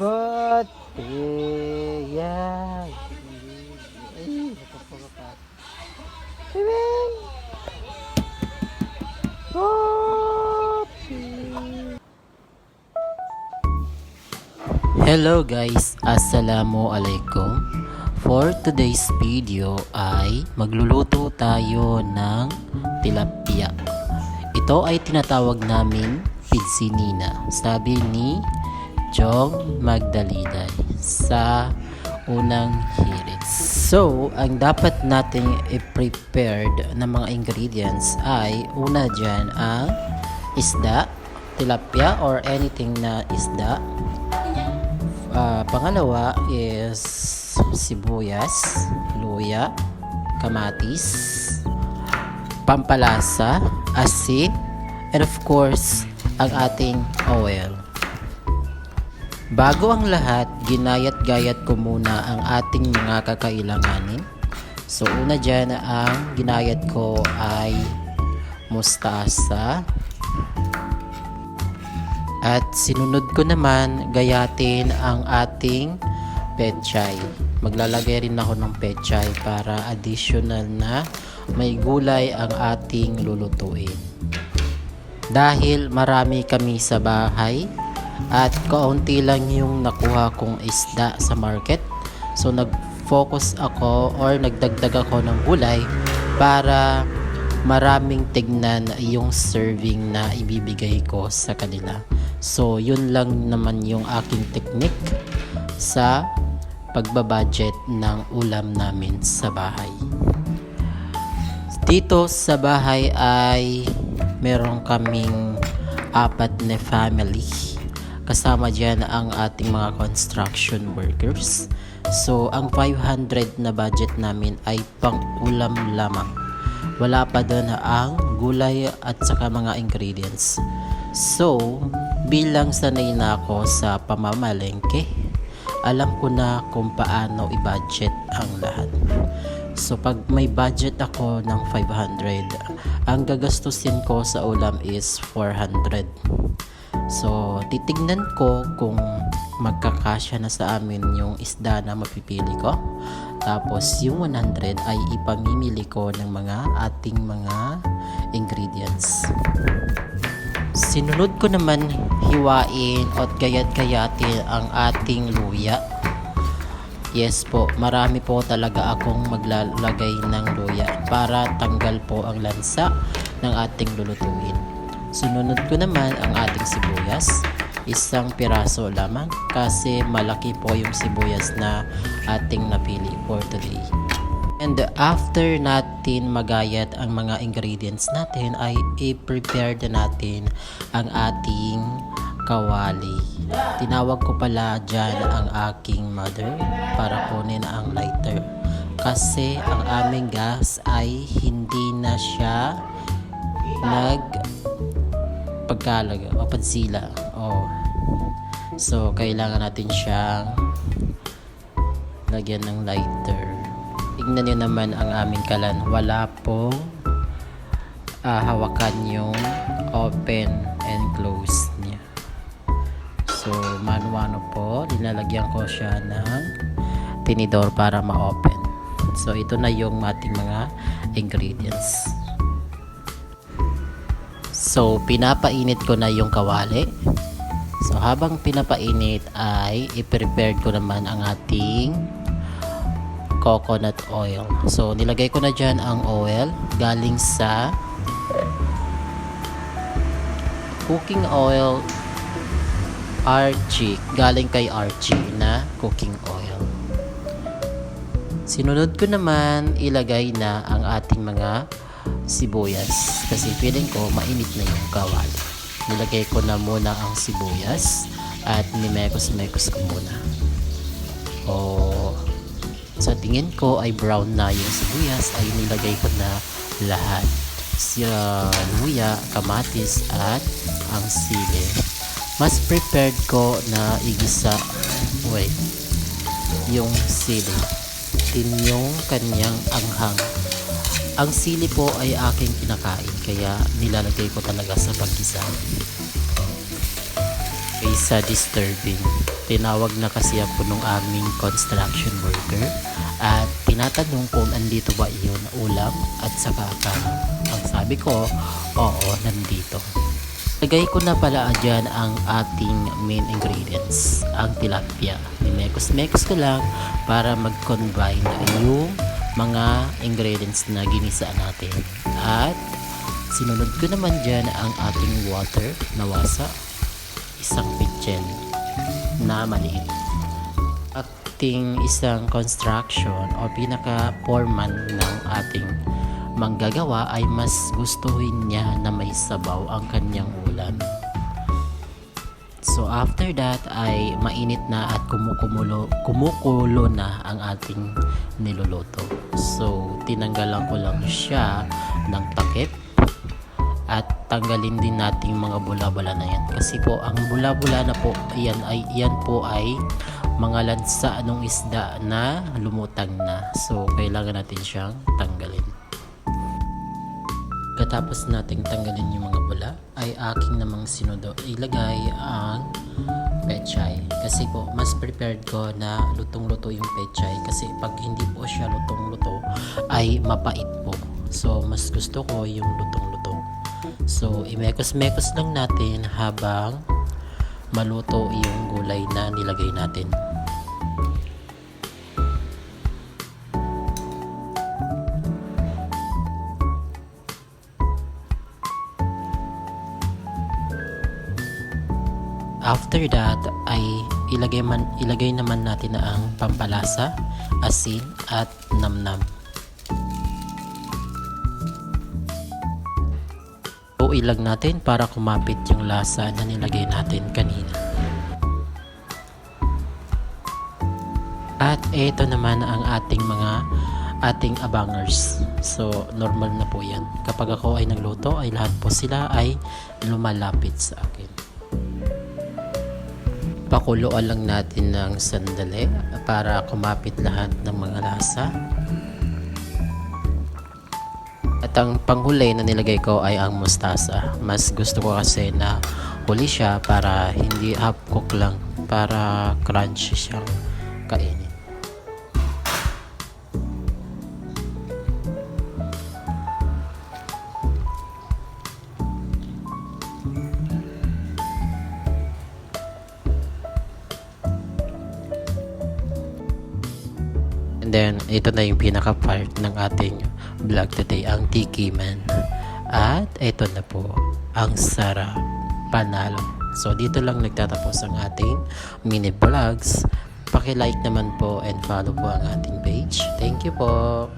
Pati, yeah. Ay, napapagapat. Bibing! Pati! Hello guys, Assalamualaikum. For today's video ay magluluto tayo ng tilapia. Ito ay tinatawag naming pidsinina. Sabi ni Jong Magdaliday sa unang hirit. So, ang dapat nating i-prepared na mga ingredients ay una dyan ang isda, tilapia or anything na isda. Pangalawa is sibuyas, luya, kamatis, pampalasa, asin, and of course, ang ating oil. Bago ang lahat, ginayat-gayat ko muna ang ating mga kakailanganin. So, una dyan ang ginayat ko ay mustasa. At sinunod ko naman gayatin ang ating pechay. Maglalagay rin ako ng pechay para additional na may gulay ang ating lulutuin. Dahil marami kami sa bahay at kaunti lang yung nakuha kong isda sa market, so nag-focus ako or nagdagdag ako ng gulay para maraming tignan yung serving na ibibigay ko sa kanila. So yun lang naman yung aking technique sa pagbabudget ng ulam namin sa bahay. Dito sa bahay ay meron kaming 4 na family. Kasama dyan ang ating mga construction workers. So ang 500 na budget namin ay pang ulam lamang. Wala pa doon ang gulay at saka mga ingredients. So bilang sanay na ako sa pamamalengke, alam ko na kung paano i-budget ang lahat. So pag may budget ako ng 500, ang gagastusin ko sa ulam is 400. So titignan ko kung magkakasya na sa amin yung isda na mapipili ko. Tapos yung 100 ay ipamimili ko ng mga ating mga ingredients. Sinunod ko naman hiwain at gayat-gayatin ang ating luya. Yes po, marami po talaga akong maglalagay ng luya para tanggal po ang lansa ng ating lulutuin. Sunod ko naman ang ating sibuyas, 1 piraso lamang kasi malaki po yung sibuyas na ating napili for today. And after natin magayat ang mga ingredients natin ay i-prepare na natin ang ating kawali. Tinawag ko pala dyan ang aking mother para kunin ang lighter kasi ang aming gas ay hindi na siya pagkalaga o pansila. So kailangan natin siyang lagyan ng lighter. Tignan nyo naman ang aming kalan. Wala pong hawakan yung open and close niya. So mano-mano po, dinalagyan ko siya ng tinidor para ma-open. So ito na yung ating mga ingredients. So pinapainit ko na yung kawali. So habang pinapainit ay i-prepare ko naman ang ating coconut oil. So nilagay ko na dyan ang oil galing sa cooking oil Archie, galing kay Archie na cooking oil. Sinunod ko naman ilagay na ang ating mga sibuyas kasi feeling ko mainit na yung kawali. Nilagay ko na muna ang sibuyas at nimekos-mekos ko muna. Sa tingin ko ay brown na yung sibuyas ay nilagay ko na lahat. Luya, kamatis at ang sili. Mas prepared ko na igisa yung sili. Din yung kanyang anghang. Ang sili po ay aking kinakain kaya nilalagay ko talaga sa paggisa. Isa disturbing. Tinawag na kasi ako nung aming construction worker at tinatanong kung andito ba iyon ulam at saka kanin. Ang sabi ko, oo, nandito. Lagay ko na pala dyan ang ating main ingredients, ang tilapia. Mekos-mekos ko lang para mag-combine yung mga ingredients na ginisa natin. At sinunod ko naman dyan ang ating water na wasa, isang pitchen na maliit. Ating isang construction o pinaka-foreman ng ating manggagawa ay mas gustuhin niya na may sabaw ang kanyang ulam. So after that ay mainit na at kumukulo na ang ating niluluto. So tinanggalan ko lang siya ng takip at tanggalin din natin mga bula-bula na yan. Kasi po ang bula-bula na po yan po ay mga lansa ng isda na lumutang na. So kailangan natin siyang tanggalin. Katapos nating tanggalin yung mga bula ay aking namang sinudo ilagay ang pechay. Kasi po mas prepared ko na lutong-luto yung pechay kasi pag hindi po siya lutong-luto ay mapait po. So mas gusto ko yung lutong-luto. So imekos-mekos lang natin habang maluto yung gulay na nilagay natin. After that ay ilagay naman natin na ang pampalasa, asin at namnam. So ilag natin para kumapit yung lasa na nilagay natin kanina. At ito naman ang ating abangers. So normal na po yan. Kapag ako ay nagluto ay lahat po sila ay lumalapit sa akin. Pakuluan lang natin ng sandali para kumapit lahat ng mga lasa. At ang panghuli na nilagay ko ay ang mustasa. Mas gusto ko kasi na huli siya para hindi half cook lang, para crunchy siyang kainin. And then, ito na yung pinaka-part ng ating vlog today, ang Tiki Man. At ito na po, ang sarap, panalo. So, dito lang nagtatapos ang ating mini vlogs. Paki-like naman po and follow po ang ating page. Thank you po.